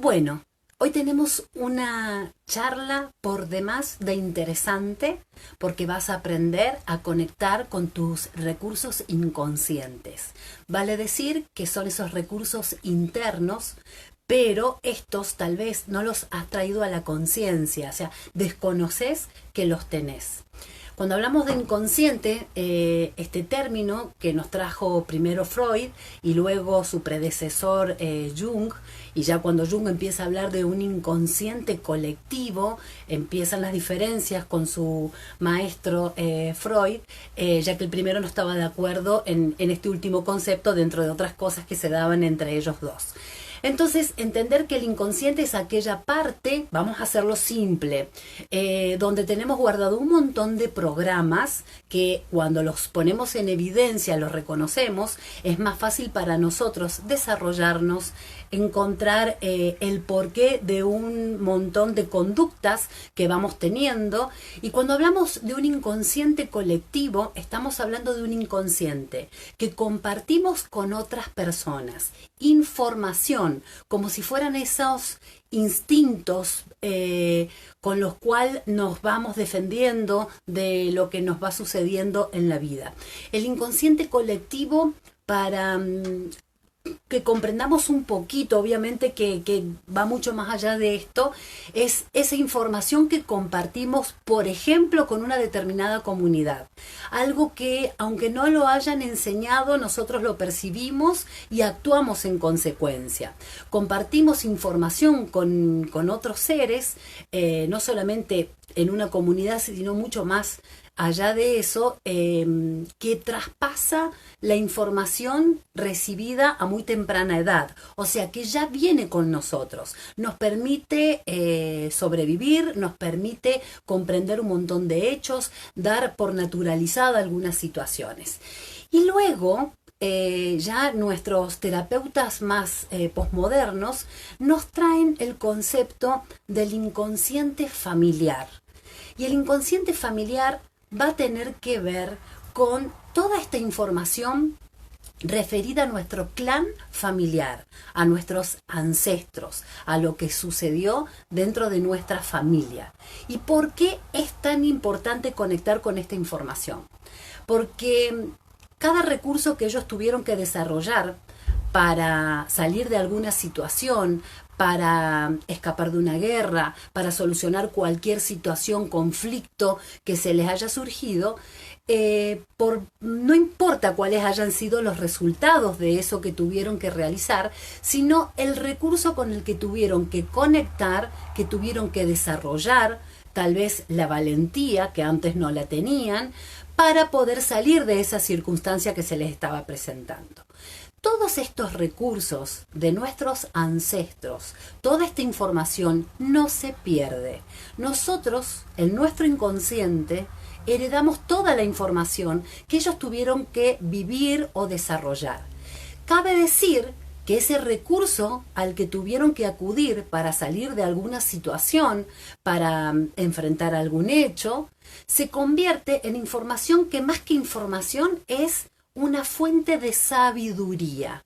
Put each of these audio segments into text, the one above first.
Bueno, hoy tenemos una charla por demás de interesante porque vas a aprender a conectar con tus recursos inconscientes. Vale decir que son esos recursos internos, pero estos tal vez no los has traído a la conciencia, o sea, desconoces que los tenés. Cuando hablamos de inconsciente, este término que nos trajo primero Freud y luego su predecesor Jung, y ya cuando Jung empieza a hablar de un inconsciente colectivo, empiezan las diferencias con su maestro Freud, ya que el primero no estaba de acuerdo en este último concepto dentro de otras cosas que se daban entre ellos dos. Entonces, entender que el inconsciente es aquella parte, vamos a hacerlo simple, donde tenemos guardado un montón de programas que cuando los ponemos en evidencia, los reconocemos, es más fácil para nosotros desarrollarnos, encontrar el porqué de un montón de conductas que vamos teniendo. Y cuando hablamos de un inconsciente colectivo, estamos hablando de un inconsciente que compartimos con otras personas, información, como si fueran esos instintos con los cuales nos vamos defendiendo de lo que nos va sucediendo en la vida. El inconsciente colectivo, para que comprendamos un poquito, obviamente que va mucho más allá de esto, es esa información que compartimos, por ejemplo, con una determinada comunidad. Algo que, aunque no lo hayan enseñado, nosotros lo percibimos y actuamos en consecuencia. Compartimos información con otros seres, no solamente en una comunidad, sino mucho más allá de eso, que traspasa la información recibida a muy temprana edad, o sea que ya viene con nosotros, nos permite sobrevivir, nos permite comprender un montón de hechos, dar por naturalizada algunas situaciones. Y luego ya nuestros terapeutas más posmodernos nos traen el concepto del inconsciente familiar. Y el inconsciente familiar va a tener que ver con toda esta información referida a nuestro clan familiar, a nuestros ancestros, a lo que sucedió dentro de nuestra familia. ¿Y por qué es tan importante conectar con esta información? Porque cada recurso que ellos tuvieron que desarrollar para salir de alguna situación, para escapar de una guerra, para solucionar cualquier situación, conflicto que se les haya surgido, no importa cuáles hayan sido los resultados de eso que tuvieron que realizar, sino el recurso con el que tuvieron que conectar, que tuvieron que desarrollar, tal vez la valentía que antes no la tenían, para poder salir de esa circunstancia que se les estaba presentando. Todos estos recursos de nuestros ancestros, toda esta información no se pierde. Nosotros, en nuestro inconsciente, heredamos toda la información que ellos tuvieron que vivir o desarrollar. Cabe decir que ese recurso al que tuvieron que acudir para salir de alguna situación, para enfrentar algún hecho, se convierte en información que más que información es una fuente de sabiduría.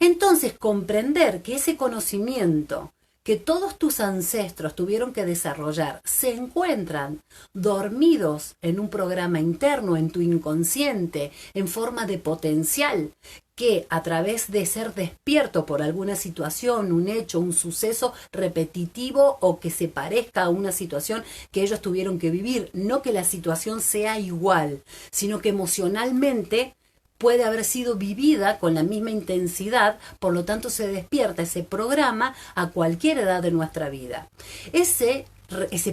Entonces, comprender que ese conocimiento que todos tus ancestros tuvieron que desarrollar se encuentran dormidos en un programa interno, en tu inconsciente, en forma de potencial, que a través de ser despierto por alguna situación, un hecho, un suceso repetitivo o que se parezca a una situación que ellos tuvieron que vivir, no que la situación sea igual, sino que emocionalmente puede haber sido vivida con la misma intensidad, por lo tanto se despierta ese programa a cualquier edad de nuestra vida. Ese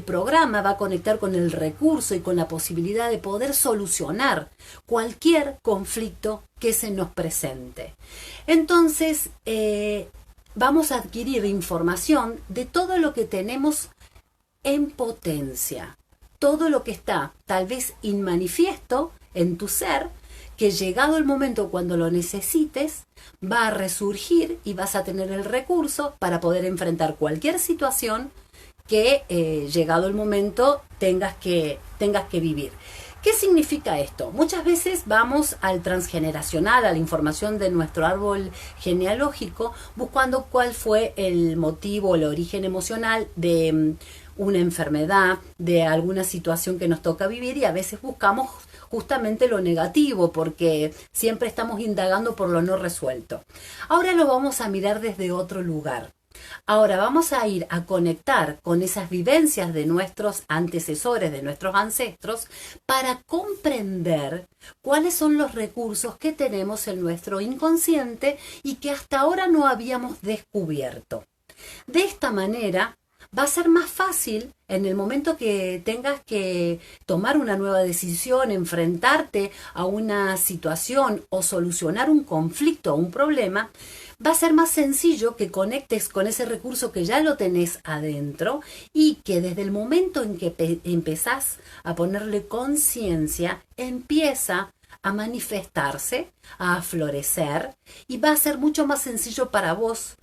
programa va a conectar con el recurso y con la posibilidad de poder solucionar cualquier conflicto que se nos presente. Entonces, vamos a adquirir información de todo lo que tenemos en potencia, todo lo que está tal vez inmanifiesto en tu ser, que llegado el momento cuando lo necesites, va a resurgir y vas a tener el recurso para poder enfrentar cualquier situación que llegado el momento tengas que vivir. ¿Qué significa esto? Muchas veces vamos al transgeneracional, a la información de nuestro árbol genealógico, buscando cuál fue el motivo, el origen emocional de una enfermedad, de alguna situación que nos toca vivir, y a veces buscamos justamente lo negativo porque siempre estamos indagando por lo no resuelto. Ahora lo vamos a mirar desde otro lugar. Ahora vamos a ir a conectar con esas vivencias de nuestros antecesores, de nuestros ancestros, para comprender cuáles son los recursos que tenemos en nuestro inconsciente y que hasta ahora no habíamos descubierto. De esta manera va a ser más fácil en el momento que tengas que tomar una nueva decisión, enfrentarte a una situación o solucionar un conflicto o un problema. Va a ser más sencillo que conectes con ese recurso que ya lo tenés adentro y que desde el momento en que empezás a ponerle conciencia, empieza a manifestarse, a florecer, y va a ser mucho más sencillo para vos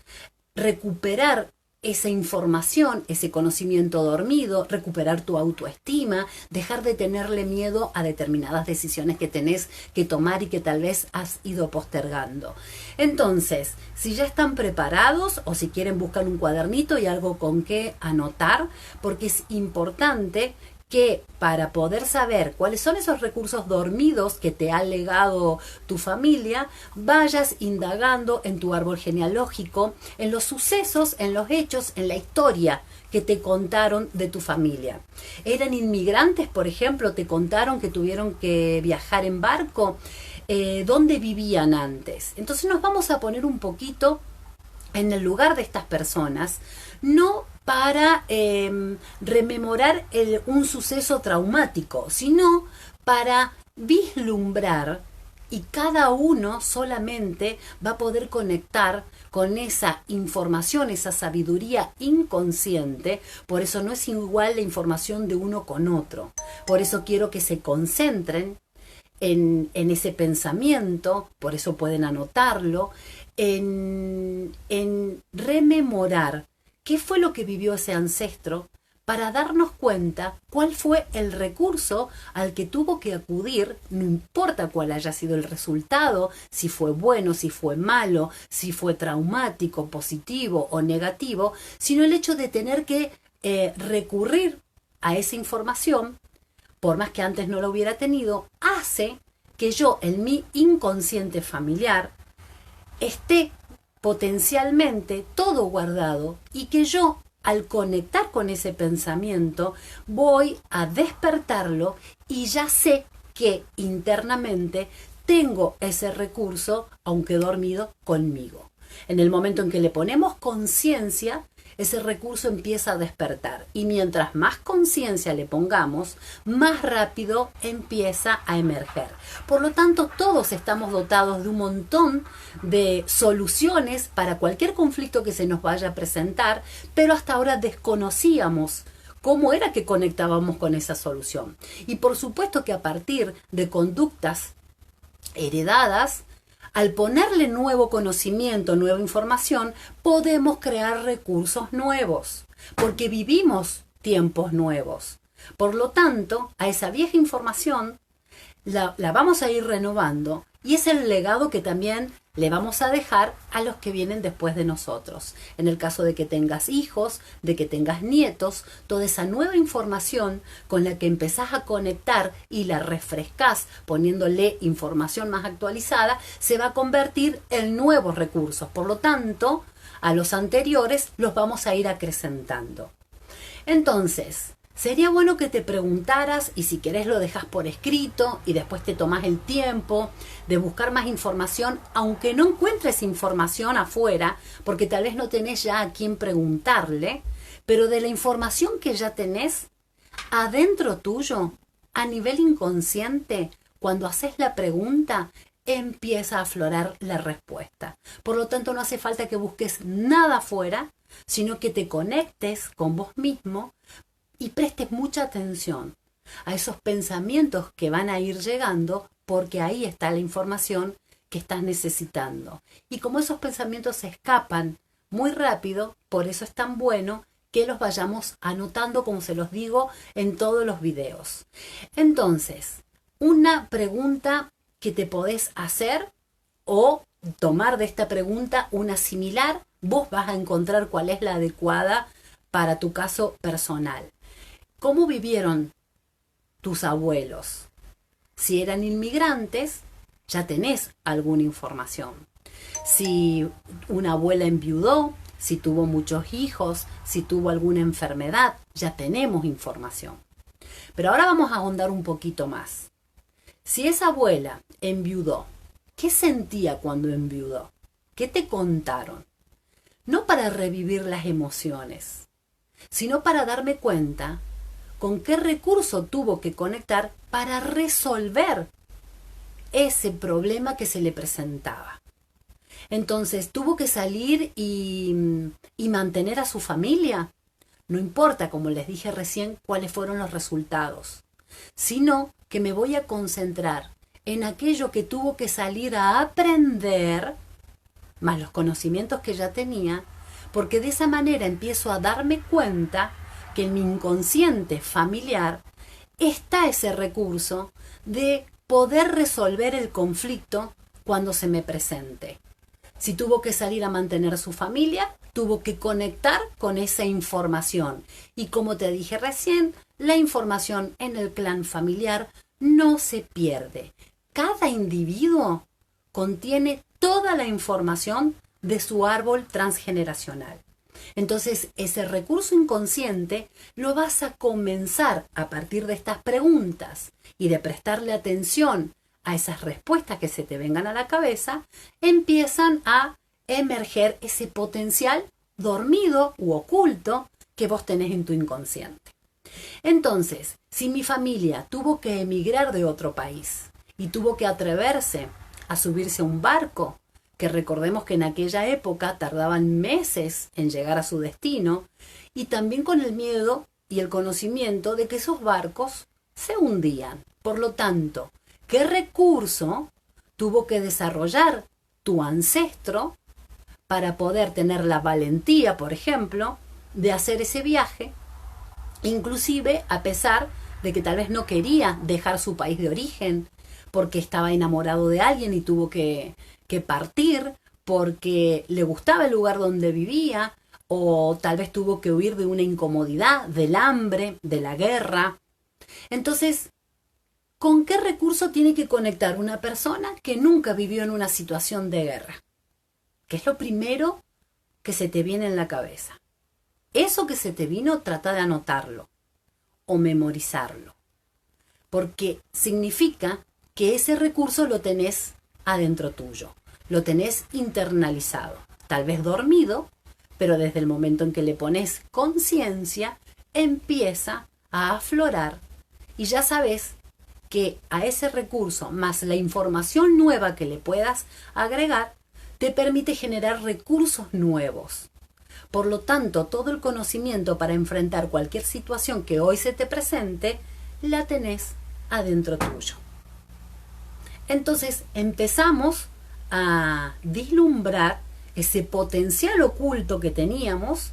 recuperar esa información, ese conocimiento dormido, recuperar tu autoestima, dejar de tenerle miedo a determinadas decisiones que tenés que tomar y que tal vez has ido postergando. Entonces, si ya están preparados o si quieren buscar un cuadernito y algo con qué anotar, porque es importante que para poder saber cuáles son esos recursos dormidos que te ha legado tu familia, vayas indagando en tu árbol genealógico, en los sucesos, en los hechos, en la historia que te contaron de tu familia. ¿Eran inmigrantes, por ejemplo? ¿Te contaron que tuvieron que viajar en barco? ¿Dónde vivían antes? Entonces nos vamos a poner un poquito en el lugar de estas personas, no para rememorar un suceso traumático, sino para vislumbrar, y cada uno solamente va a poder conectar con esa información, esa sabiduría inconsciente. Por eso no es igual la información de uno con otro. Por eso quiero que se concentren en ese pensamiento, por eso pueden anotarlo, en rememorar qué fue lo que vivió ese ancestro, para darnos cuenta cuál fue el recurso al que tuvo que acudir, no importa cuál haya sido el resultado, si fue bueno, si fue malo, si fue traumático, positivo o negativo, sino el hecho de tener que recurrir a esa información, por más que antes no lo hubiera tenido, hace que yo en mi inconsciente familiar esté potencialmente todo guardado, y que yo, al conectar con ese pensamiento, voy a despertarlo y ya sé que internamente tengo ese recurso, aunque dormido, conmigo. En el momento en que le ponemos conciencia, ese recurso empieza a despertar, y mientras más conciencia le pongamos, más rápido empieza a emerger. Por lo tanto, todos estamos dotados de un montón de soluciones para cualquier conflicto que se nos vaya a presentar, pero hasta ahora desconocíamos cómo era que conectábamos con esa solución. Y por supuesto que a partir de conductas heredadas, al ponerle nuevo conocimiento, nueva información, podemos crear recursos nuevos, porque vivimos tiempos nuevos. Por lo tanto, a esa vieja información la vamos a ir renovando, y es el legado que también le vamos a dejar a los que vienen después de nosotros. En el caso de que tengas hijos, de que tengas nietos, toda esa nueva información con la que empezás a conectar y la refrescás poniéndole información más actualizada, se va a convertir en nuevos recursos. Por lo tanto, a los anteriores los vamos a ir acrecentando. Entonces, sería bueno que te preguntaras, y si querés lo dejas por escrito y después te tomás el tiempo de buscar más información, aunque no encuentres información afuera, porque tal vez no tenés ya a quién preguntarle, pero de la información que ya tenés adentro tuyo, a nivel inconsciente, cuando haces la pregunta, empieza a aflorar la respuesta. Por lo tanto, no hace falta que busques nada afuera, sino que te conectes con vos mismo y prestes mucha atención a esos pensamientos que van a ir llegando, porque ahí está la información que estás necesitando. Y como esos pensamientos se escapan muy rápido, por eso es tan bueno que los vayamos anotando, como se los digo en todos los videos. Entonces, una pregunta que te podés hacer o tomar de esta pregunta una similar. Vos vas a encontrar cuál es la adecuada para tu caso personal. ¿Cómo vivieron tus abuelos? Si eran inmigrantes, ya tenés alguna información. Si una abuela enviudó, si tuvo muchos hijos, si tuvo alguna enfermedad, ya tenemos información. Pero ahora vamos a ahondar un poquito más. Si esa abuela enviudó, ¿qué sentía cuando enviudó? ¿Qué te contaron? No para revivir las emociones, sino para darme cuenta con qué recurso tuvo que conectar para resolver ese problema que se le presentaba. Entonces, ¿tuvo que salir y mantener a su familia? No importa, como les dije recién, cuáles fueron los resultados, sino que me voy a concentrar en aquello que tuvo que salir a aprender, más los conocimientos que ya tenía, porque de esa manera empiezo a darme cuenta que en mi inconsciente familiar está ese recurso de poder resolver el conflicto cuando se me presente. Si tuvo que salir a mantener a su familia, tuvo que conectar con esa información. Y como te dije recién, la información en el clan familiar no se pierde. Cada individuo contiene toda la información de su árbol transgeneracional. Entonces, ese recurso inconsciente lo vas a comenzar a partir de estas preguntas y de prestarle atención a esas respuestas que se te vengan a la cabeza, empiezan a emerger ese potencial dormido u oculto que vos tenés en tu inconsciente. Entonces, si mi familia tuvo que emigrar de otro país y tuvo que atreverse a subirse a un barco, que recordemos que en aquella época tardaban meses en llegar a su destino, y también con el miedo y el conocimiento de que esos barcos se hundían. Por lo tanto, ¿qué recurso tuvo que desarrollar tu ancestro para poder tener la valentía, por ejemplo, de hacer ese viaje, inclusive a pesar de que tal vez no quería dejar su país de origen, porque estaba enamorado de alguien y tuvo que partir, porque le gustaba el lugar donde vivía, o tal vez tuvo que huir de una incomodidad, del hambre, de la guerra? Entonces, ¿con qué recurso tiene que conectar una persona que nunca vivió en una situación de guerra? ¿Qué es lo primero que se te viene en la cabeza? Eso que se te vino, trata de anotarlo o memorizarlo, porque significa que ese recurso lo tenés adentro tuyo, lo tenés internalizado, tal vez dormido, pero desde el momento en que le pones conciencia, empieza a aflorar y ya sabes que a ese recurso, más la información nueva que le puedas agregar, te permite generar recursos nuevos. Por lo tanto, todo el conocimiento para enfrentar cualquier situación que hoy se te presente, la tenés adentro tuyo. Entonces, empezamos a vislumbrar ese potencial oculto que teníamos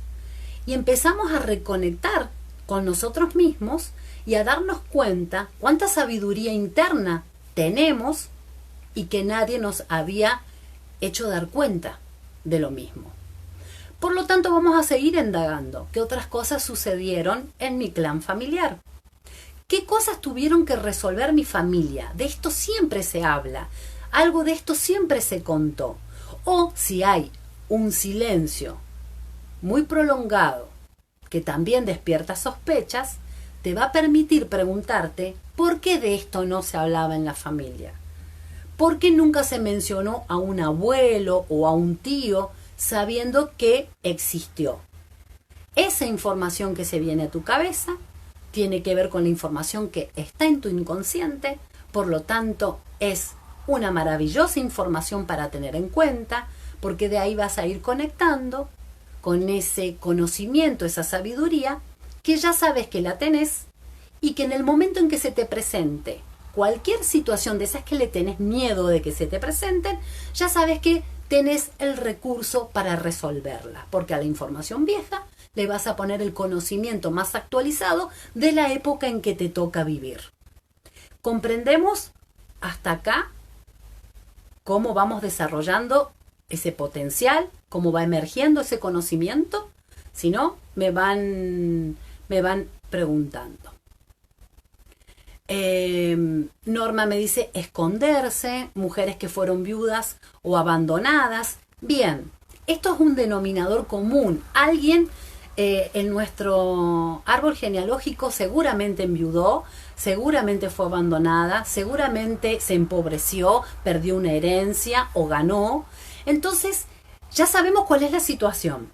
y empezamos a reconectar con nosotros mismos y a darnos cuenta cuánta sabiduría interna tenemos y que nadie nos había hecho dar cuenta de lo mismo. Por lo tanto, vamos a seguir indagando qué otras cosas sucedieron en mi clan familiar. ¿Qué cosas tuvieron que resolver mi familia? De esto siempre se habla, algo de esto siempre se contó. O si hay un silencio muy prolongado que también despierta sospechas, te va a permitir preguntarte por qué de esto no se hablaba en la familia. ¿Por qué nunca se mencionó a un abuelo o a un tío sabiendo que existió? Esa información que se viene a tu cabeza tiene que ver con la información que está en tu inconsciente, por lo tanto es una maravillosa información para tener en cuenta, porque de ahí vas a ir conectando con ese conocimiento, esa sabiduría, que ya sabes que la tenés y que en el momento en que se te presente cualquier situación de esas que le tenés miedo de que se te presenten, ya sabes que tenés el recurso para resolverla, porque a la información vieja le vas a poner el conocimiento más actualizado de la época en que te toca vivir. ¿Comprendemos hasta acá cómo vamos desarrollando ese potencial, cómo va emergiendo ese conocimiento? Si no, me van preguntando. Norma me dice esconderse, mujeres que fueron viudas o abandonadas. Bien, esto es un denominador común. Alguien en nuestro árbol genealógico seguramente enviudó, seguramente fue abandonada, seguramente se empobreció, perdió una herencia o ganó. Entonces, ya sabemos cuál es la situación.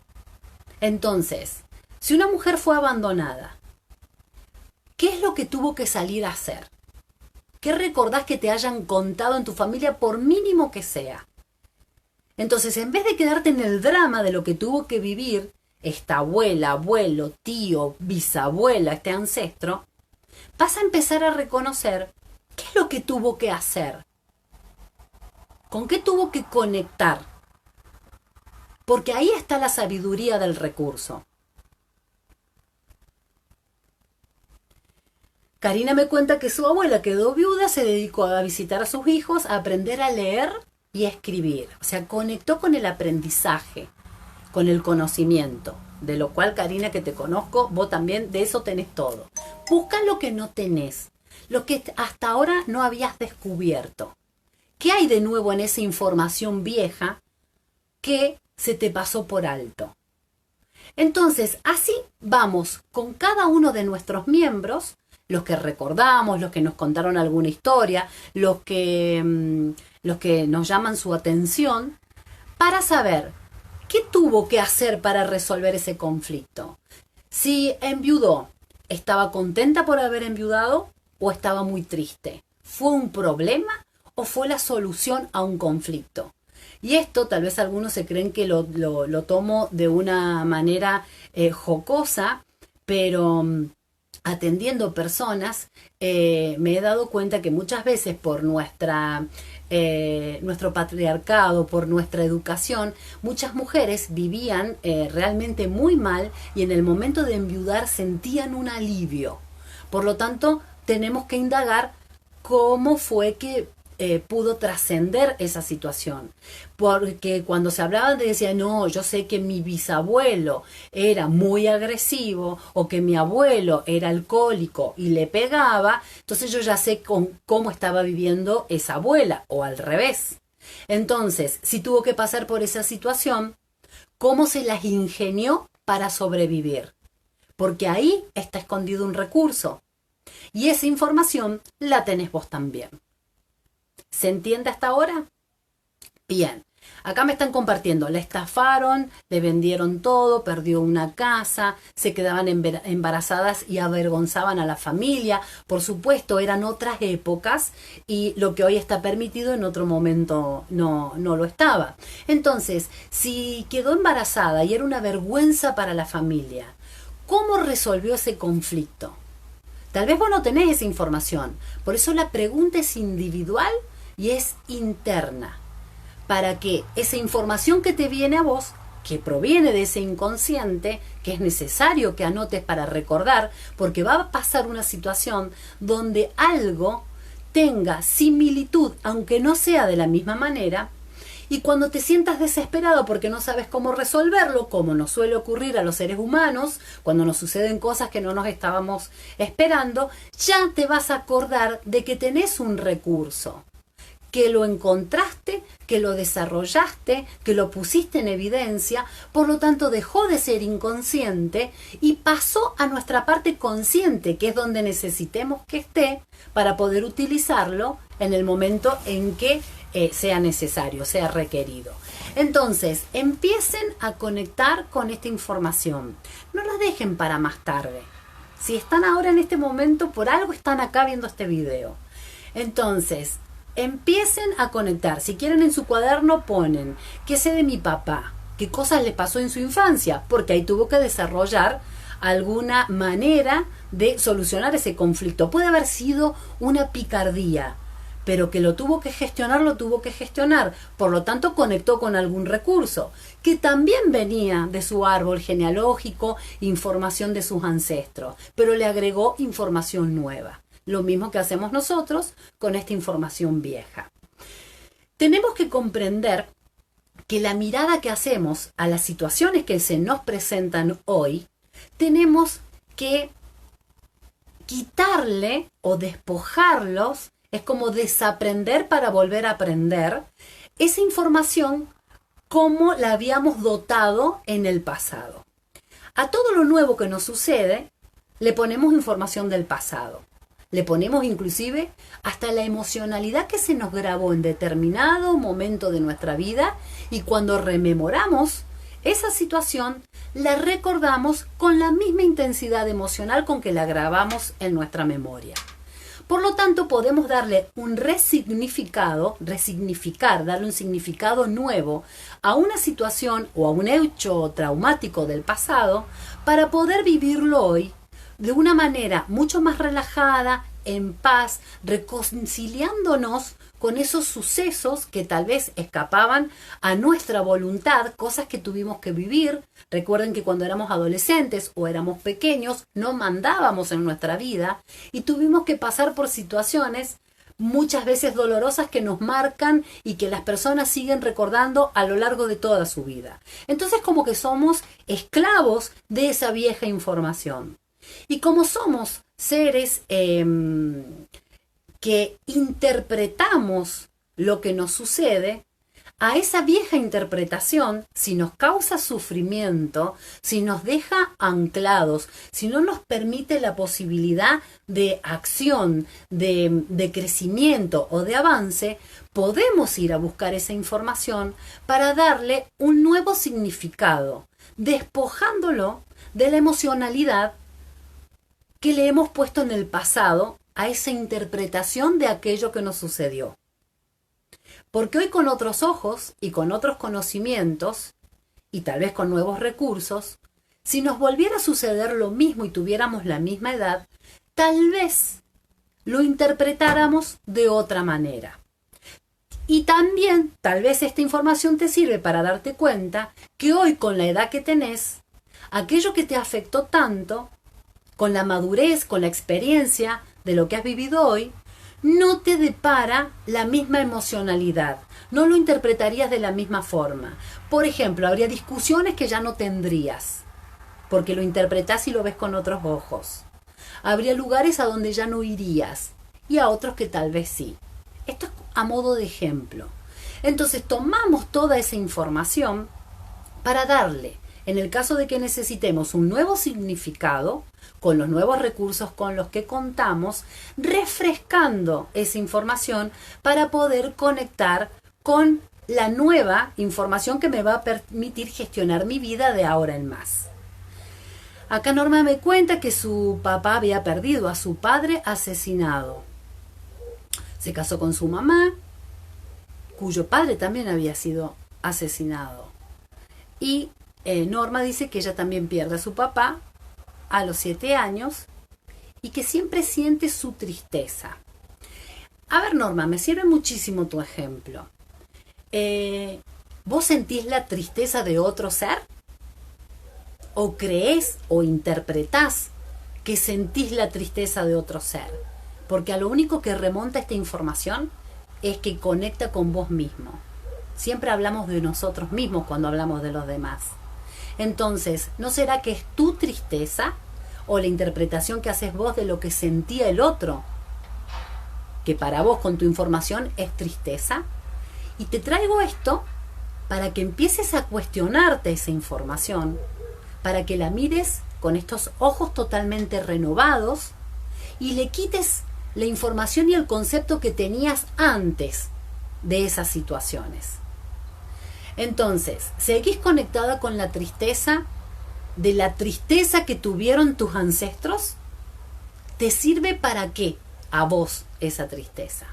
Entonces, si una mujer fue abandonada, ¿qué es lo que tuvo que salir a hacer? ¿Qué recordás que te hayan contado en tu familia, por mínimo que sea? Entonces, en vez de quedarte en el drama de lo que tuvo que vivir esta abuela, abuelo, tío, bisabuela, este ancestro, vas a empezar a reconocer qué es lo que tuvo que hacer, con qué tuvo que conectar, porque ahí está la sabiduría del recurso. Karina me cuenta que su abuela quedó viuda, se dedicó a visitar a sus hijos, a aprender a leer y a escribir. O sea, conectó con el aprendizaje, con el conocimiento, de lo cual, Karina, que te conozco, vos también de eso tenés todo. Busca lo que no tenés, lo que hasta ahora no habías descubierto. ¿Qué hay de nuevo en esa información vieja que se te pasó por alto? Entonces, así vamos con cada uno de nuestros miembros, los que recordamos, los que nos contaron alguna historia, los que nos llaman su atención, para saber qué tuvo que hacer para resolver ese conflicto. Si enviudó, ¿estaba contenta por haber enviudado o estaba muy triste? ¿Fue un problema o fue la solución a un conflicto? Y esto tal vez algunos se creen que lo tomo de una manera jocosa, pero atendiendo personas me he dado cuenta que muchas veces por nuestro patriarcado, por nuestra educación, muchas mujeres vivían realmente muy mal y en el momento de enviudar sentían un alivio. Por lo tanto, tenemos que indagar cómo fue que pudo trascender esa situación. Porque cuando se hablaban decía, no, yo sé que mi bisabuelo era muy agresivo o que mi abuelo era alcohólico y le pegaba, entonces yo ya sé cómo estaba viviendo esa abuela o al revés. Entonces, si tuvo que pasar por esa situación, ¿cómo se las ingenió para sobrevivir? Porque ahí está escondido un recurso y esa información la tenés vos también. ¿Se entiende hasta ahora? Bien, acá me están compartiendo, la estafaron, le vendieron todo, perdió una casa, se quedaban embarazadas y avergonzaban a la familia. Por supuesto, eran otras épocas y lo que hoy está permitido en otro momento no lo estaba. Entonces, si quedó embarazada y era una vergüenza para la familia, ¿cómo resolvió ese conflicto? Tal vez vos no tenés esa información, por eso la pregunta es individual y es interna, para que esa información que te viene a vos, que proviene de ese inconsciente, que es necesario que anotes para recordar, porque va a pasar una situación donde algo tenga similitud, aunque no sea de la misma manera, y cuando te sientas desesperado porque no sabes cómo resolverlo, como nos suele ocurrir a los seres humanos, cuando nos suceden cosas que no nos estábamos esperando, ya te vas a acordar de que tenés un recurso, que lo encontraste, que lo desarrollaste, que lo pusiste en evidencia, por lo tanto dejó de ser inconsciente y pasó a nuestra parte consciente, que es donde necesitemos que esté para poder utilizarlo en el momento en que sea necesario, sea requerido. Entonces, empiecen a conectar con esta información. No la dejen para más tarde. Si están ahora en este momento, por algo están acá viendo este video. Entonces, empiecen a conectar. Si quieren, en su cuaderno ponen, ¿qué sé de mi papá? ¿Qué cosas le pasó en su infancia? Porque ahí tuvo que desarrollar alguna manera de solucionar ese conflicto. Puede haber sido una picardía, pero que lo tuvo que gestionar. Por lo tanto, conectó con algún recurso que también venía de su árbol genealógico, información de sus ancestros, pero le agregó información nueva. lo mismo que hacemos nosotros con esta información vieja. Tenemos que comprender que la mirada que hacemos a las situaciones que se nos presentan hoy, tenemos que quitarle o despojarlos, es como desaprender para volver a aprender esa información como la habíamos dotado en el pasado. A todo lo nuevo que nos sucede, le ponemos información del pasado. Le ponemos inclusive hasta la emocionalidad que se nos grabó en determinado momento de nuestra vida, y cuando rememoramos esa situación, la recordamos con la misma intensidad emocional con que la grabamos en nuestra memoria. Por lo tanto, podemos darle un darle un significado nuevo a una situación o a un hecho traumático del pasado para poder vivirlo hoy de una manera mucho más relajada, en paz, reconciliándonos con esos sucesos que tal vez escapaban a nuestra voluntad, cosas que tuvimos que vivir. Recuerden que cuando éramos adolescentes o éramos pequeños no mandábamos en nuestra vida y tuvimos que pasar por situaciones muchas veces dolorosas que nos marcan y que las personas siguen recordando a lo largo de toda su vida. Entonces, como que somos esclavos de esa vieja información. Y como somos seres que interpretamos lo que nos sucede, a esa vieja interpretación, si nos causa sufrimiento, si nos deja anclados, si no nos permite la posibilidad de acción, de crecimiento o de avance, podemos ir a buscar esa información para darle un nuevo significado, despojándolo de la emocionalidad que le hemos puesto en el pasado a esa interpretación de aquello que nos sucedió. Porque hoy, con otros ojos y con otros conocimientos, y tal vez con nuevos recursos, si nos volviera a suceder lo mismo y tuviéramos la misma edad, tal vez lo interpretáramos de otra manera. Y también, tal vez esta información te sirve para darte cuenta que hoy, con la edad que tenés, aquello que te afectó tanto, con la madurez, con la experiencia de lo que has vivido hoy, no te depara la misma emocionalidad, no lo interpretarías de la misma forma. Por ejemplo, habría discusiones que ya no tendrías, porque lo interpretás y lo ves con otros ojos. Habría lugares a donde ya no irías, y a otros que tal vez sí. Esto es a modo de ejemplo. Entonces, tomamos toda esa información para darle, en el caso de que necesitemos un nuevo significado, con los nuevos recursos con los que contamos, refrescando esa información para poder conectar con la nueva información que me va a permitir gestionar mi vida de ahora en más. Acá Norma me cuenta que su papá había perdido a su padre asesinado. Se casó con su mamá, cuyo padre también había sido asesinado. Y Norma dice que ella también pierde a su papá a los 7 años y que siempre siente su tristeza. A ver, Norma, me sirve muchísimo tu ejemplo. ¿Vos sentís la tristeza de otro ser? ¿O creés o interpretás que sentís la tristeza de otro ser? Porque a lo único que remonta esta información es que conecta con vos mismo. Siempre hablamos de nosotros mismos cuando hablamos de los demás. Entonces, ¿no será que es tu tristeza o la interpretación que haces vos de lo que sentía el otro, que para vos con tu información es tristeza? Y te traigo esto para que empieces a cuestionarte esa información, para que la mires con estos ojos totalmente renovados y le quites la información y el concepto que tenías antes de esas situaciones. Entonces, ¿seguís conectada con la tristeza de la tristeza que tuvieron tus ancestros? ¿Te sirve para qué a vos esa tristeza?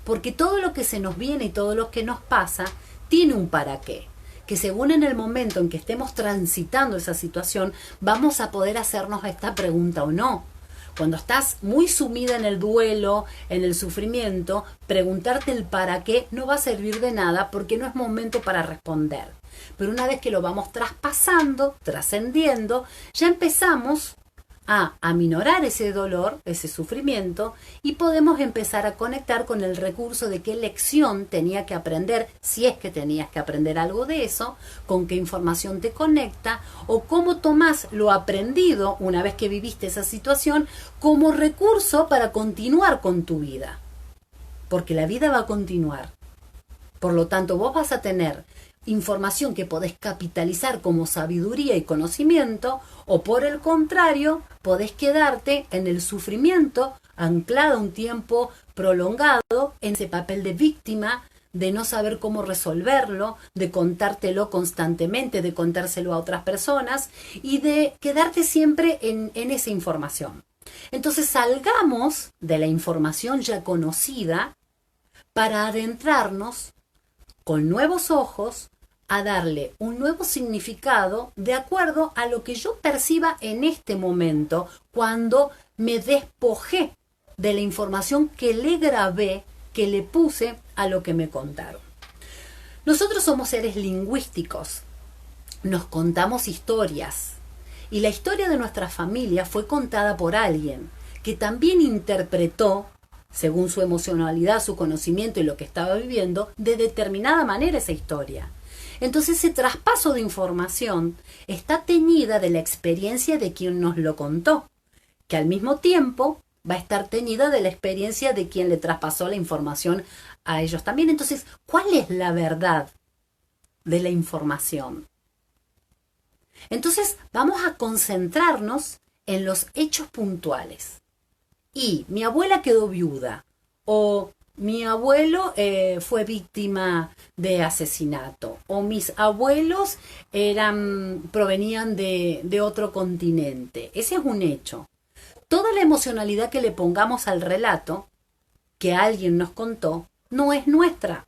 Porque todo lo que se nos viene y todo lo que nos pasa tiene un para qué, que según en el momento en que estemos transitando esa situación, vamos a poder hacernos esta pregunta o no. Cuando estás muy sumida en el duelo, en el sufrimiento, preguntarte el para qué no va a servir de nada porque no es momento para responder. Pero una vez que lo vamos traspasando, trascendiendo, ya empezamos a aminorar ese dolor, ese sufrimiento, y podemos empezar a conectar con el recurso de qué lección tenía que aprender, si es que tenías que aprender algo de eso, con qué información te conecta, o cómo tomás lo aprendido una vez que viviste esa situación como recurso para continuar con tu vida. Porque la vida va a continuar. Por lo tanto, vos vas a tener información que podés capitalizar como sabiduría y conocimiento, o por el contrario, podés quedarte en el sufrimiento, anclado un tiempo prolongado en ese papel de víctima, de no saber cómo resolverlo, de contártelo constantemente, de contárselo a otras personas y de quedarte siempre en esa información. Entonces salgamos de la información ya conocida para adentrarnos con nuevos ojos a darle un nuevo significado de acuerdo a lo que yo perciba en este momento, cuando me despojé de la información que le grabé, que le puse a lo que me contaron. Nosotros somos seres lingüísticos, nos contamos historias, y la historia de nuestra familia fue contada por alguien que también interpretó, según su emocionalidad, su conocimiento y lo que estaba viviendo, de determinada manera esa historia. Entonces ese traspaso de información está teñida de la experiencia de quien nos lo contó, que al mismo tiempo va a estar teñida de la experiencia de quien le traspasó la información a ellos también. Entonces, ¿cuál es la verdad de la información? Entonces vamos a concentrarnos en los hechos puntuales. Y mi abuela quedó viuda, o mi abuelo fue víctima de asesinato, o mis abuelos provenían de otro continente. Ese es un hecho. Toda la emocionalidad que le pongamos al relato que alguien nos contó no es nuestra.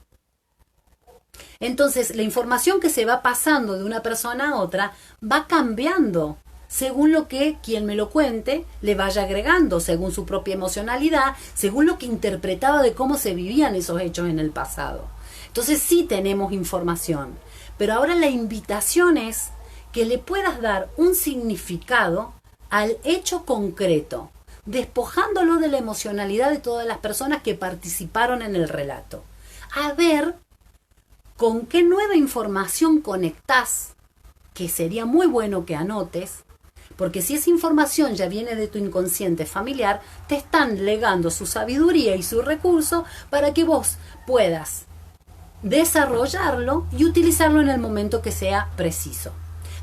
Entonces, la información que se va pasando de una persona a otra va cambiando según lo que quien me lo cuente le vaya agregando, según su propia emocionalidad, según lo que interpretaba de cómo se vivían esos hechos en el pasado. Entonces sí tenemos información, pero ahora la invitación es que le puedas dar un significado al hecho concreto, despojándolo de la emocionalidad de todas las personas que participaron en el relato. A ver con qué nueva información conectás, que sería muy bueno que anotes, porque si esa información ya viene de tu inconsciente familiar, te están legando su sabiduría y su recurso para que vos puedas desarrollarlo y utilizarlo en el momento que sea preciso.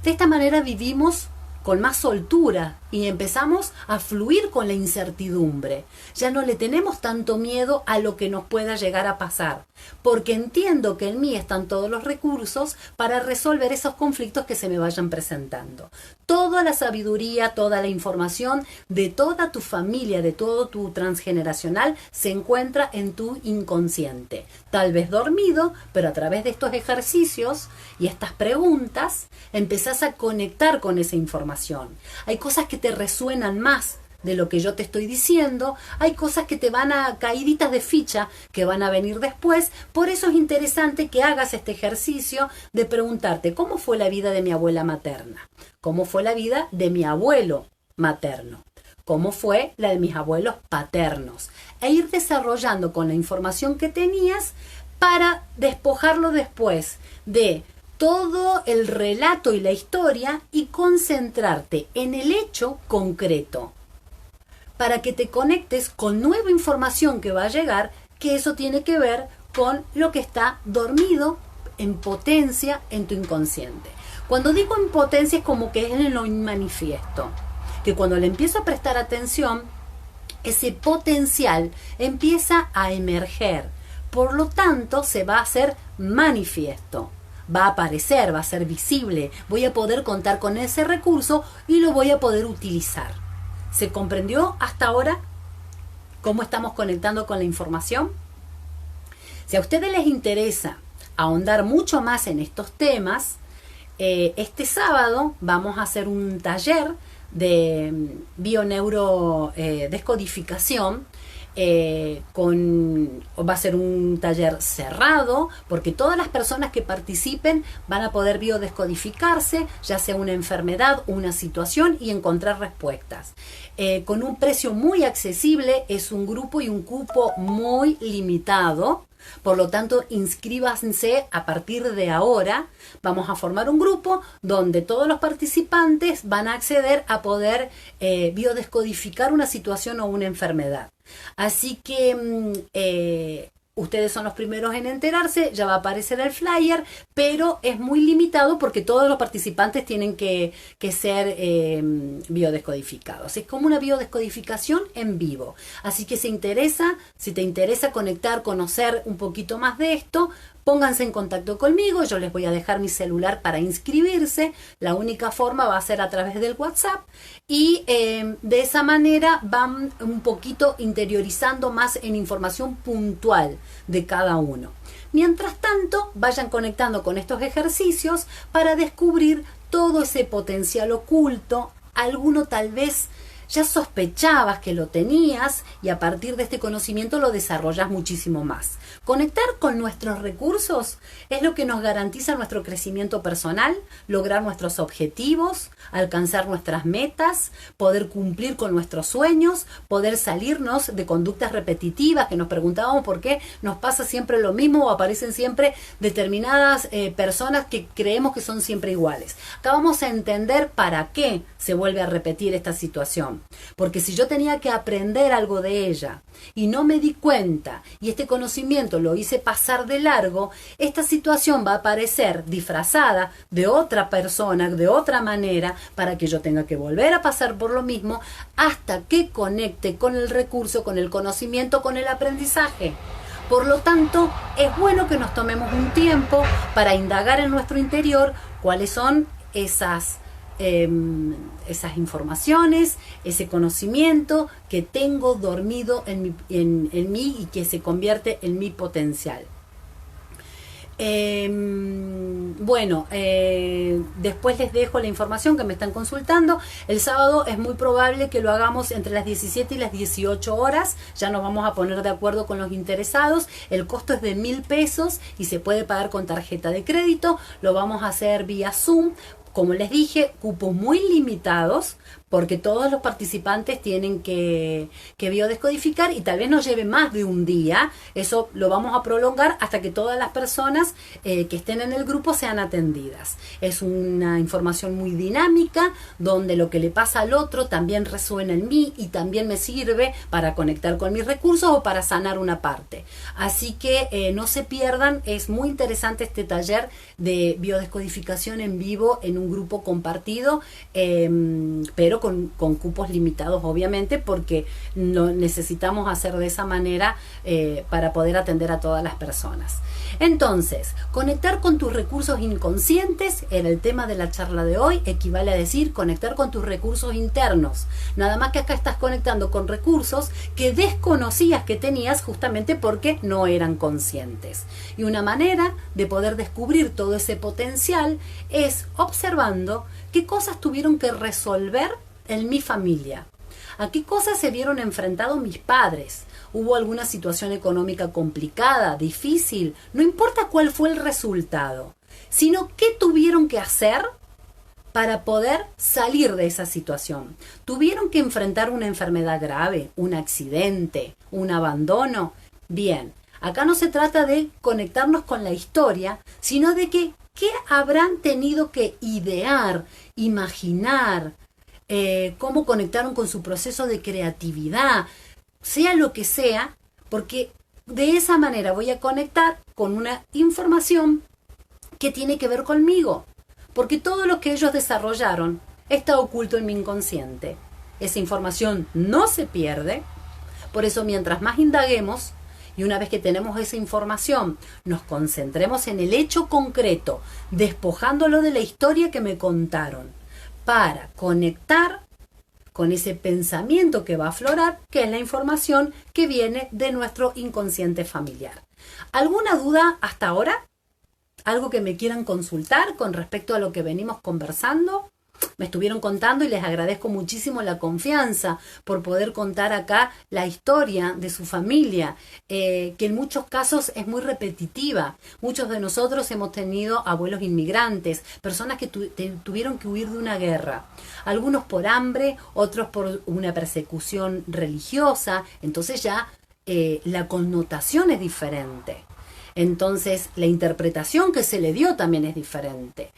De esta manera vivimos con más soltura y empezamos a fluir con la incertidumbre. Ya no le tenemos tanto miedo a lo que nos pueda llegar a pasar, porque entiendo que en mí están todos los recursos para resolver esos conflictos que se me vayan presentando. Toda la sabiduría, toda la información de toda tu familia, de todo tu transgeneracional, se encuentra en tu inconsciente. Tal vez dormido, pero a través de estos ejercicios y estas preguntas, empezás a conectar con esa información. Hay cosas que te resuenan más de lo que yo te estoy diciendo, hay cosas que te van a caíditas de ficha que van a venir después. Por eso es interesante que hagas este ejercicio de preguntarte cómo fue la vida de mi abuela materna, cómo fue la vida de mi abuelo materno, cómo fue la de mis abuelos paternos, e ir desarrollando con la información que tenías para despojarlo después de todo el relato y la historia y concentrarte en el hecho concreto, para que te conectes con nueva información que va a llegar, que eso tiene que ver con lo que está dormido en potencia en tu inconsciente. Cuando digo en potencia es como que es en lo inmanifiesto, que cuando le empiezo a prestar atención, ese potencial empieza a emerger, por lo tanto se va a hacer manifiesto. Va a aparecer, va a ser visible, voy a poder contar con ese recurso y lo voy a poder utilizar. ¿Se comprendió hasta ahora cómo estamos conectando con la información? Si a ustedes les interesa ahondar mucho más en estos temas, este sábado vamos a hacer un taller de bioneurodescodificación va a ser un taller cerrado, porque todas las personas que participen van a poder biodescodificarse, ya sea una enfermedad, una situación, y encontrar respuestas. Con un precio muy accesible, es un grupo y un cupo muy limitado. Por lo tanto, inscríbanse a partir de ahora. Vamos a formar un grupo donde todos los participantes van a acceder a poder biodescodificar una situación o una enfermedad. Así que ustedes son los primeros en enterarse, ya va a aparecer el flyer, pero es muy limitado porque todos los participantes tienen que ser biodescodificados. Es como una biodescodificación en vivo. Así que si te interesa conectar, conocer un poquito más de esto, pónganse en contacto conmigo, yo les voy a dejar mi celular para inscribirse. La única forma va a ser a través del WhatsApp y de esa manera van un poquito interiorizando más en información puntual de cada uno. Mientras tanto, vayan conectando con estos ejercicios para descubrir todo ese potencial oculto. Alguno tal vez ya sospechabas que lo tenías y a partir de este conocimiento lo desarrollas muchísimo más. Conectar con nuestros recursos es lo que nos garantiza nuestro crecimiento personal, lograr nuestros objetivos, alcanzar nuestras metas, poder cumplir con nuestros sueños, poder salirnos de conductas repetitivas que nos preguntábamos por qué nos pasa siempre lo mismo o aparecen siempre determinadas personas que creemos que son siempre iguales. Acá vamos a entender para qué se vuelve a repetir esta situación. Porque si yo tenía que aprender algo de ella y no me di cuenta y este conocimiento lo hice pasar de largo, esta situación va a aparecer disfrazada de otra persona, de otra manera, para que yo tenga que volver a pasar por lo mismo hasta que conecte con el recurso, con el conocimiento, con el aprendizaje. Por lo tanto, es bueno que nos tomemos un tiempo para indagar en nuestro interior cuáles son esas informaciones, ese conocimiento que tengo dormido en mí y que se convierte en mi potencial. Después les dejo la información que me están consultando. El sábado es muy probable que lo hagamos entre las 17 y las 18 horas. Ya nos vamos a poner de acuerdo con los interesados. El costo es de 1.000 pesos y se puede pagar con tarjeta de crédito. Lo vamos a hacer vía Zoom. Como les dije, cupos muy limitados porque todos los participantes tienen que biodescodificar y tal vez nos lleve más de un día. Eso lo vamos a prolongar hasta que todas las personas que estén en el grupo sean atendidas. Es una información muy dinámica donde lo que le pasa al otro también resuena en mí y también me sirve para conectar con mis recursos o para sanar una parte. Así que no se pierdan, es muy interesante este taller de biodescodificación en vivo en un grupo compartido, pero con cupos limitados obviamente porque lo necesitamos hacer de esa manera para poder atender a todas las personas. Entonces, conectar con tus recursos inconscientes era el tema de la charla de hoy, equivale a decir conectar con tus recursos internos. Nada más que acá estás conectando con recursos que desconocías que tenías justamente porque no eran conscientes. Y una manera de poder descubrir todo ese potencial es observando qué cosas tuvieron que resolver en mi familia. ¿A qué cosas se vieron enfrentados mis padres? ¿Hubo alguna situación económica complicada, difícil? No importa cuál fue el resultado, sino qué tuvieron que hacer para poder salir de esa situación. ¿Tuvieron que enfrentar una enfermedad grave, un accidente, un abandono? Bien, acá no se trata de conectarnos con la historia, sino de qué habrán tenido que idear, imaginar, cómo conectaron con su proceso de creatividad, sea lo que sea, porque de esa manera voy a conectar con una información que tiene que ver conmigo, porque todo lo que ellos desarrollaron está oculto en mi inconsciente. Esa información no se pierde, por eso mientras más indaguemos, y una vez que tenemos esa información, nos concentremos en el hecho concreto, despojándolo de la historia que me contaron, para conectar con ese pensamiento que va a aflorar, que es la información que viene de nuestro inconsciente familiar. ¿Alguna duda hasta ahora? ¿Algo que me quieran consultar con respecto a lo que venimos conversando? me estuvieron contando y les agradezco muchísimo la confianza por poder contar acá la historia de su familia, que en muchos casos es muy repetitiva. Muchos de nosotros hemos tenido abuelos inmigrantes, personas que tuvieron que huir de una guerra, algunos por hambre, otros por una persecución religiosa. Entonces ya la connotación es diferente. Entonces la interpretación que se le dio también es diferente,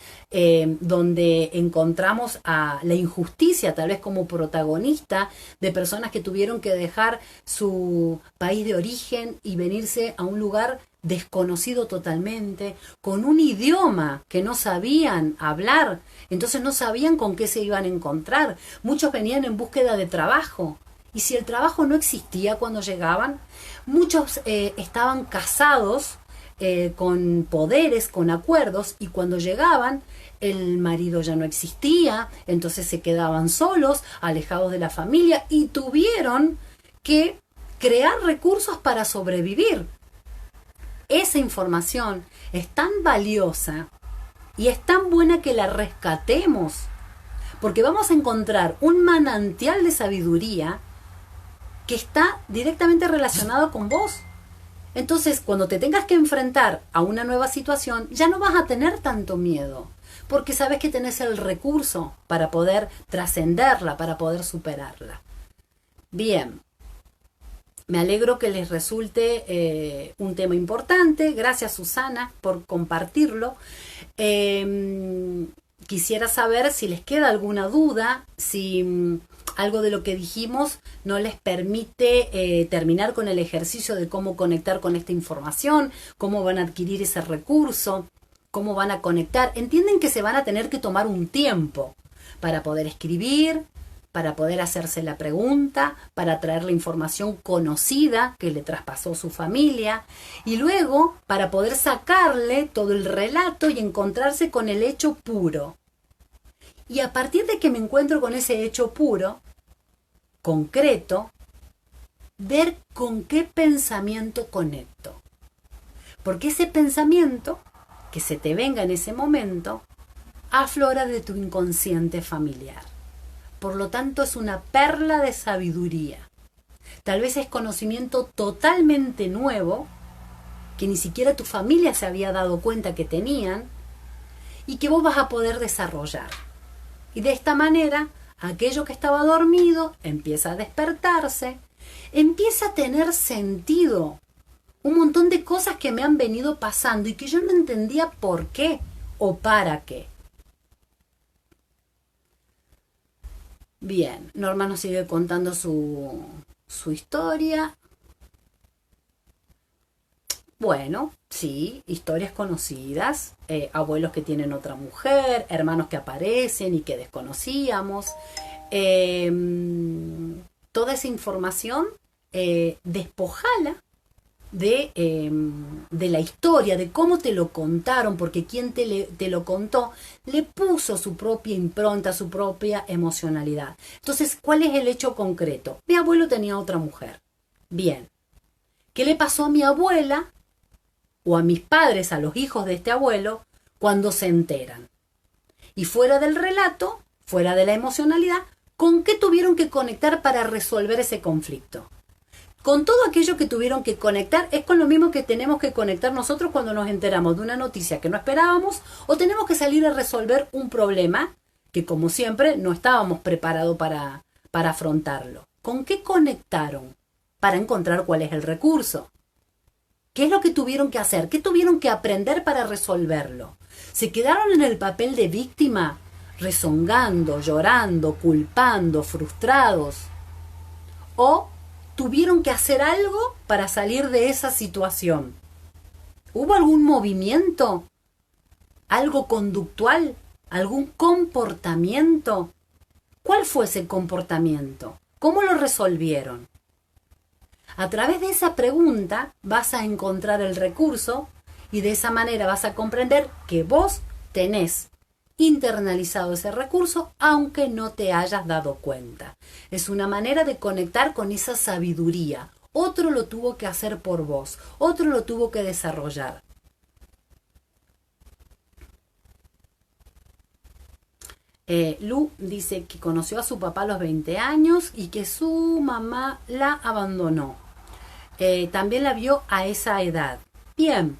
donde encontramos a la injusticia tal vez como protagonista de personas que tuvieron que dejar su país de origen y venirse a un lugar desconocido totalmente, con un idioma que no sabían hablar, entonces no sabían con qué se iban a encontrar. Muchos venían en búsqueda de trabajo. Y si el trabajo no existía cuando llegaban, muchos estaban casados con poderes, con acuerdos, y cuando llegaban el marido ya no existía, entonces se quedaban solos, alejados de la familia, y tuvieron que crear recursos para sobrevivir. Esa información es tan valiosa y es tan buena que la rescatemos, porque vamos a encontrar un manantial de sabiduría que está directamente relacionado con vos. Entonces, cuando te tengas que enfrentar a una nueva situación, ya no vas a tener tanto miedo, porque sabes que tenés el recurso para poder trascenderla, para poder superarla. Bien, me alegro que les resulte un tema importante. Gracias, Susana, por compartirlo. Quisiera saber si les queda alguna duda, si algo de lo que dijimos no les permite terminar con el ejercicio de cómo conectar con esta información, cómo van a adquirir ese recurso, cómo van a conectar. Entienden que se van a tener que tomar un tiempo para poder escribir, para poder hacerse la pregunta, para traer la información conocida que le traspasó su familia, y luego para poder sacarle todo el relato y encontrarse con el hecho puro. Y a partir de que me encuentro con ese hecho puro, concreto, ver con qué pensamiento conecto. Porque ese pensamiento que se te venga en ese momento aflora de tu inconsciente familiar. Por lo tanto, es una perla de sabiduría. Tal vez es conocimiento totalmente nuevo, que ni siquiera tu familia se había dado cuenta que tenían, y que vos vas a poder desarrollar. Y de esta manera, aquello que estaba dormido empieza a despertarse, empieza a tener sentido. Un montón de cosas que me han venido pasando y que yo no entendía por qué o para qué. Bien, Norma nos sigue contando su historia. Bueno, sí, historias conocidas, abuelos que tienen otra mujer, hermanos que aparecen y que desconocíamos. Toda esa información, despojala de la historia, de cómo te lo contaron, porque quien te lo contó le puso su propia impronta, su propia emocionalidad. Entonces, ¿cuál es el hecho concreto? Mi abuelo tenía otra mujer. Bien. ¿Qué le pasó a mi abuela o a mis padres, a los hijos de este abuelo, cuando se enteran? Y fuera del relato, fuera de la emocionalidad, ¿con qué tuvieron que conectar para resolver ese conflicto? Con todo aquello que tuvieron que conectar, es con lo mismo que tenemos que conectar nosotros cuando nos enteramos de una noticia que no esperábamos o tenemos que salir a resolver un problema que, como siempre, no estábamos preparados para afrontarlo. ¿Con qué conectaron para encontrar cuál es el recurso? ¿Qué es lo que tuvieron que hacer? ¿Qué tuvieron que aprender para resolverlo? ¿Se quedaron en el papel de víctima, rezongando, llorando, culpando, frustrados? ¿O tuvieron que hacer algo para salir de esa situación? ¿Hubo algún movimiento? ¿Algo conductual? ¿Algún comportamiento? ¿Cuál fue ese comportamiento? ¿Cómo lo resolvieron? A través de esa pregunta vas a encontrar el recurso y de esa manera vas a comprender que vos tenés internalizado ese recurso aunque no te hayas dado cuenta. Es una manera de conectar con esa sabiduría. Otro lo tuvo que hacer por vos, otro lo tuvo que desarrollar. Lu dice que conoció a su papá a los 20 años y que su mamá la abandonó. También la vio a esa edad. Bien,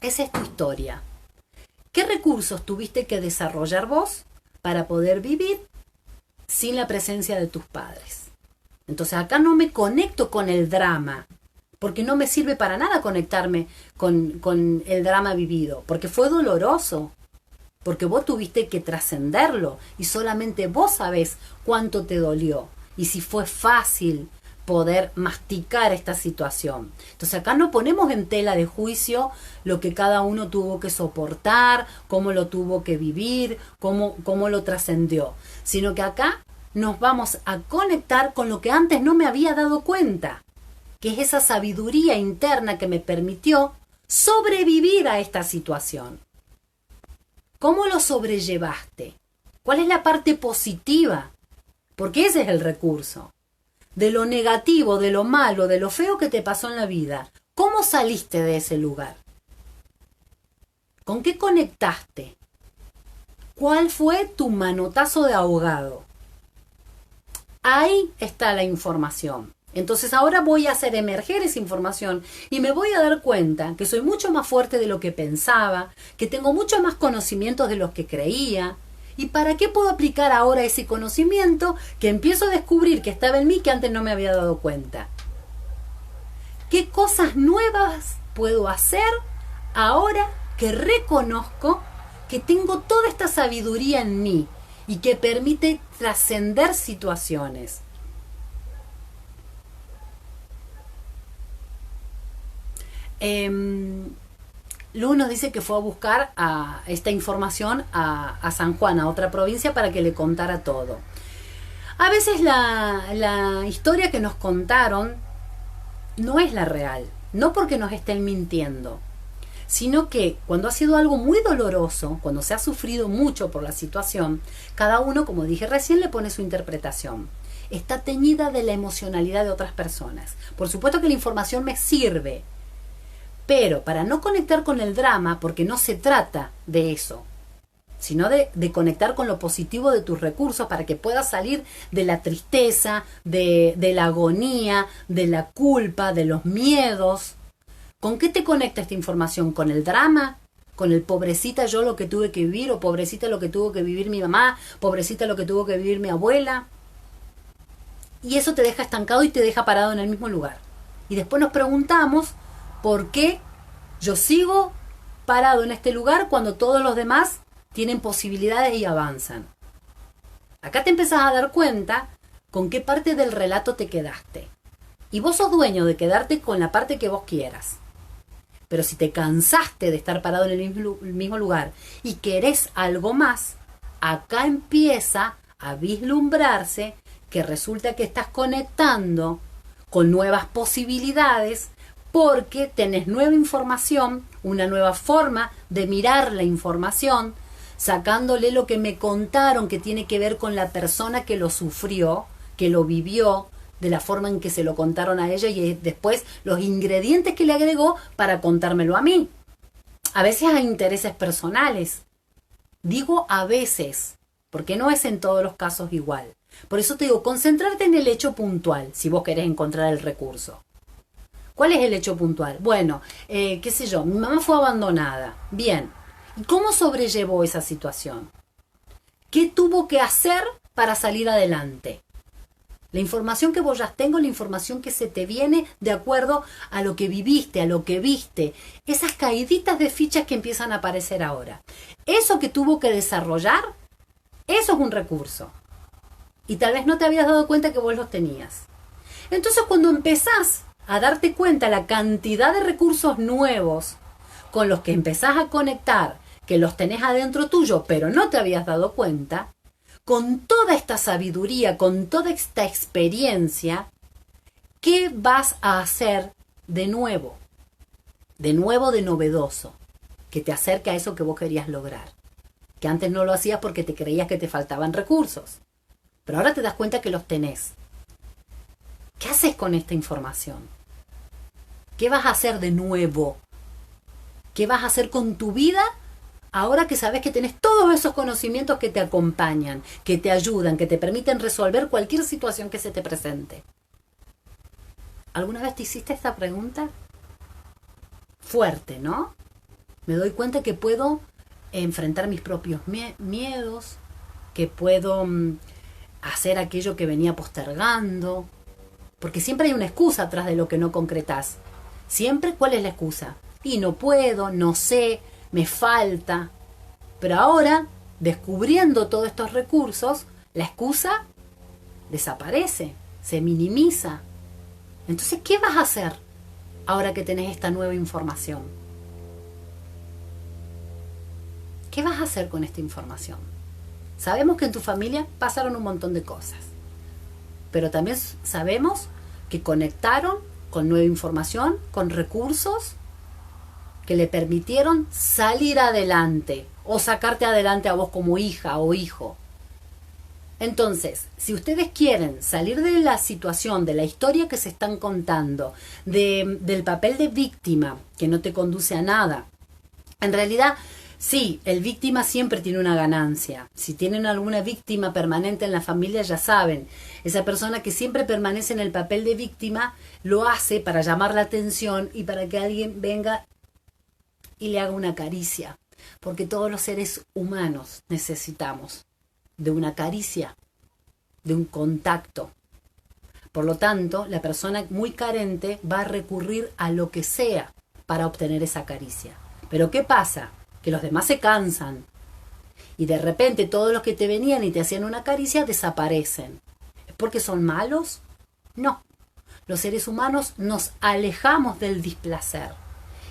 esa es tu historia. ¿Qué recursos tuviste que desarrollar vos para poder vivir sin la presencia de tus padres? Entonces acá no me conecto con el drama, porque no me sirve para nada conectarme con el drama vivido, porque fue doloroso, porque vos tuviste que trascenderlo y solamente vos sabés cuánto te dolió y si fue fácil poder masticar esta situación. Entonces acá no ponemos en tela de juicio lo que cada uno tuvo que soportar, cómo lo tuvo que vivir, cómo lo trascendió, sino que acá nos vamos a conectar con lo que antes no me había dado cuenta, que es esa sabiduría interna que me permitió sobrevivir a esta situación. ¿Cómo lo sobrellevaste? ¿Cuál es la parte positiva? Porque ese es el recurso. De lo negativo, de lo malo, de lo feo que te pasó en la vida, ¿cómo saliste de ese lugar? ¿Con qué conectaste? ¿Cuál fue tu manotazo de ahogado? Ahí está la información. Entonces ahora voy a hacer emerger esa información y me voy a dar cuenta que soy mucho más fuerte de lo que pensaba, que tengo mucho más conocimientos de los que creía. ¿Y para qué puedo aplicar ahora ese conocimiento que empiezo a descubrir que estaba en mí que antes no me había dado cuenta? ¿Qué cosas nuevas puedo hacer ahora que reconozco que tengo toda esta sabiduría en mí y que permite trascender situaciones? Lu nos dice que fue a buscar esta información a San Juan, a otra provincia, para que le contara todo. A veces la historia que nos contaron no es la real, no porque nos estén mintiendo, sino que cuando ha sido algo muy doloroso, cuando se ha sufrido mucho por la situación, cada uno, como dije recién, le pone su interpretación. Está teñida de la emocionalidad de otras personas. Por supuesto que la información me sirve, pero para no conectar con el drama, porque no se trata de eso, sino de conectar con lo positivo de tus recursos para que puedas salir de la tristeza, de la agonía, de la culpa, de los miedos. ¿Con qué te conecta esta información? ¿Con el drama? ¿Con el pobrecita yo lo que tuve que vivir? ¿O pobrecita lo que tuvo que vivir mi mamá? ¿Pobrecita lo que tuvo que vivir mi abuela? Y eso te deja estancado y te deja parado en el mismo lugar. Y después nos preguntamos ¿por qué yo sigo parado en este lugar cuando todos los demás tienen posibilidades y avanzan? Acá te empezás a dar cuenta con qué parte del relato te quedaste. Y vos sos dueño de quedarte con la parte que vos quieras. Pero si te cansaste de estar parado en el mismo lugar y querés algo más, acá empieza a vislumbrarse que resulta que estás conectando con nuevas posibilidades porque tenés nueva información, una nueva forma de mirar la información, sacándole lo que me contaron que tiene que ver con la persona que lo sufrió, que lo vivió, de la forma en que se lo contaron a ella y después los ingredientes que le agregó para contármelo a mí. A veces hay intereses personales. Digo a veces, porque no es en todos los casos igual. Por eso te digo, concentrarte en el hecho puntual, si vos querés encontrar el recurso. ¿Cuál es el hecho puntual? Bueno, qué sé yo, mi mamá fue abandonada. Bien. ¿Y cómo sobrellevó esa situación? ¿Qué tuvo que hacer para salir adelante? La información que vos ya tengo, la información que se te viene de acuerdo a lo que viviste, a lo que viste. Esas caíditas de fichas que empiezan a aparecer ahora. Eso que tuvo que desarrollar, eso es un recurso. Y tal vez no te habías dado cuenta que vos los tenías. Entonces cuando empezás a darte cuenta la cantidad de recursos nuevos con los que empezás a conectar, que los tenés adentro tuyo, pero no te habías dado cuenta, con toda esta sabiduría, con toda esta experiencia, ¿qué vas a hacer de nuevo? De nuevo, de novedoso, que te acerque a eso que vos querías lograr. Que antes no lo hacías porque te creías que te faltaban recursos. Pero ahora te das cuenta que los tenés. ¿Qué haces con esta información? ¿Qué vas a hacer de nuevo? ¿Qué vas a hacer con tu vida Ahora que sabes que tenés todos esos conocimientos que te acompañan, que te ayudan, que te permiten resolver cualquier situación que se te presente. ¿Alguna vez te hiciste esta pregunta? Fuerte, ¿no? Me doy cuenta que puedo enfrentar mis propios miedos, que puedo hacer aquello que venía postergando, porque siempre hay una excusa atrás de lo que no concretás. Siempre, ¿cuál es la excusa? Y no puedo, no sé, me falta. Pero ahora, descubriendo todos estos recursos, la excusa desaparece, se minimiza. Entonces, ¿qué vas a hacer ahora que tenés esta nueva información? ¿Qué vas a hacer con esta información? Sabemos que en tu familia pasaron un montón de cosas, pero también sabemos que conectaron con nueva información, con recursos que le permitieron salir adelante o sacarte adelante a vos como hija o hijo. Entonces, si ustedes quieren salir de la situación, de la historia que se están contando, del papel de víctima que no te conduce a nada, en realidad, sí, el víctima siempre tiene una ganancia. Si tienen alguna víctima permanente en la familia, ya saben, esa persona que siempre permanece en el papel de víctima lo hace para llamar la atención y para que alguien venga y le haga una caricia. Porque todos los seres humanos necesitamos de una caricia, de un contacto. Por lo tanto, la persona muy carente va a recurrir a lo que sea para obtener esa caricia. Pero ¿qué pasa? Que los demás se cansan y de repente todos los que te venían y te hacían una caricia desaparecen. ¿Es porque son malos? No. Los seres humanos nos alejamos del displacer.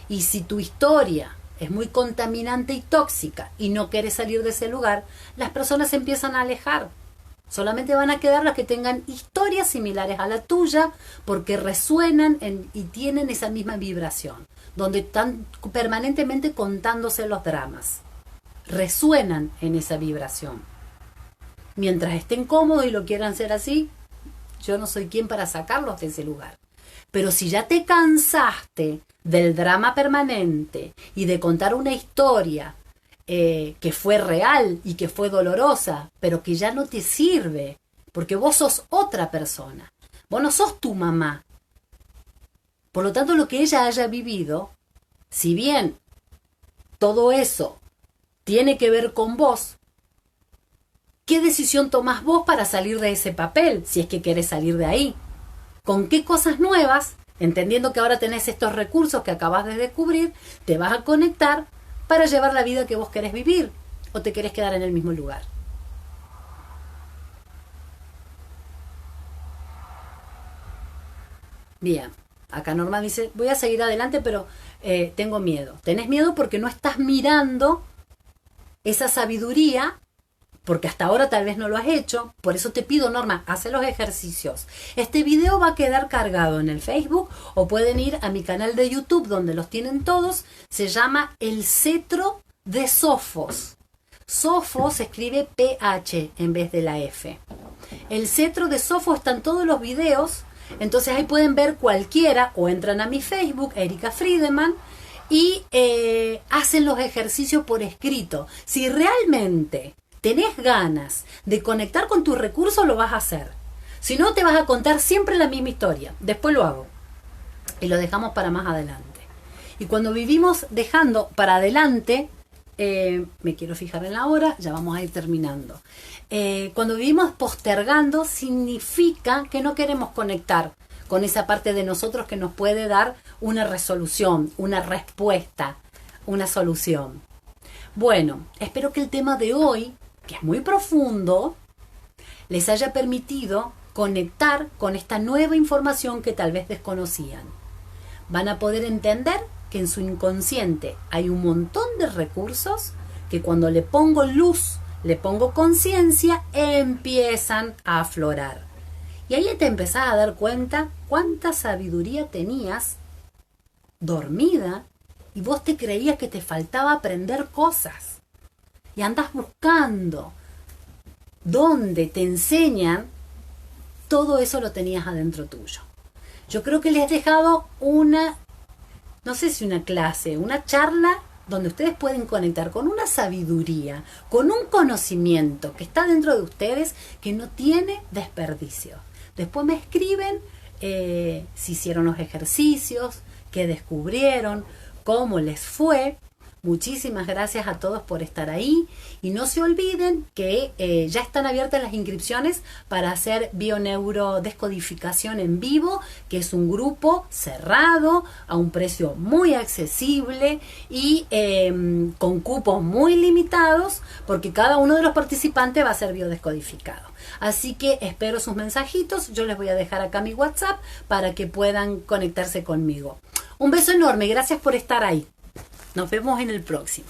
Y si tu historia es muy contaminante y tóxica y no quieres salir de ese lugar, las personas se empiezan a alejar. Solamente van a quedar las que tengan historias similares a la tuya porque resuenan y tienen esa misma vibración, donde están permanentemente contándose los dramas. Resuenan en esa vibración. Mientras estén cómodos y lo quieran ser así, yo no soy quien para sacarlos de ese lugar. Pero si ya te cansaste del drama permanente y de contar una historia que fue real y que fue dolorosa, pero que ya no te sirve, porque vos sos otra persona, vos no sos tu mamá. Por lo tanto, lo que ella haya vivido, si bien todo eso tiene que ver con vos, ¿qué decisión tomás vos para salir de ese papel, si es que querés salir de ahí? ¿Con qué cosas nuevas, entendiendo que ahora tenés estos recursos que acabas de descubrir, te vas a conectar para llevar la vida que vos querés vivir? ¿O te querés quedar en el mismo lugar? Bien, acá Norma dice, voy a seguir adelante, pero tengo miedo. Tenés miedo porque no estás mirando esa sabiduría, porque hasta ahora tal vez no lo has hecho. Por eso te pido, Norma, haz los ejercicios. Este video va a quedar cargado en el Facebook o pueden ir a mi canal de YouTube donde los tienen todos. Se llama El Cetro de Sofos. Sofos se escribe PH en vez de la F. El Cetro de Sofos, están todos los videos. Entonces ahí pueden ver cualquiera o entran a mi Facebook, Erika Friedemann, y hacen los ejercicios por escrito. Si realmente tenés ganas de conectar con tus recursos, lo vas a hacer. Si no, te vas a contar siempre la misma historia. Después lo hago. Y lo dejamos para más adelante. Y cuando vivimos dejando para adelante, me quiero fijar en la hora, ya vamos a ir terminando. Cuando vivimos postergando, significa que no queremos conectar con esa parte de nosotros que nos puede dar una resolución, una respuesta, una solución. Bueno, espero que el tema de hoy, que es muy profundo, les haya permitido conectar con esta nueva información que tal vez desconocían. Van a poder entender que en su inconsciente hay un montón de recursos que cuando le pongo luz, le pongo conciencia, empiezan a aflorar. Y ahí te empezás a dar cuenta cuánta sabiduría tenías dormida y vos te creías que te faltaba aprender cosas. Y andás buscando donde te enseñan, todo eso lo tenías adentro tuyo. Yo creo que les he dejado una, no sé si una clase, una charla donde ustedes pueden conectar con una sabiduría, con un conocimiento que está dentro de ustedes que no tiene desperdicio. Después me escriben si hicieron los ejercicios, qué descubrieron, cómo les fue. Muchísimas gracias a todos por estar ahí y no se olviden que ya están abiertas las inscripciones para hacer bioneurodescodificación en vivo, que es un grupo cerrado a un precio muy accesible y con cupos muy limitados, porque cada uno de los participantes va a ser biodescodificado. Así que espero sus mensajitos, yo les voy a dejar acá mi WhatsApp para que puedan conectarse conmigo. Un beso enorme, gracias por estar ahí. Nos vemos en el próximo.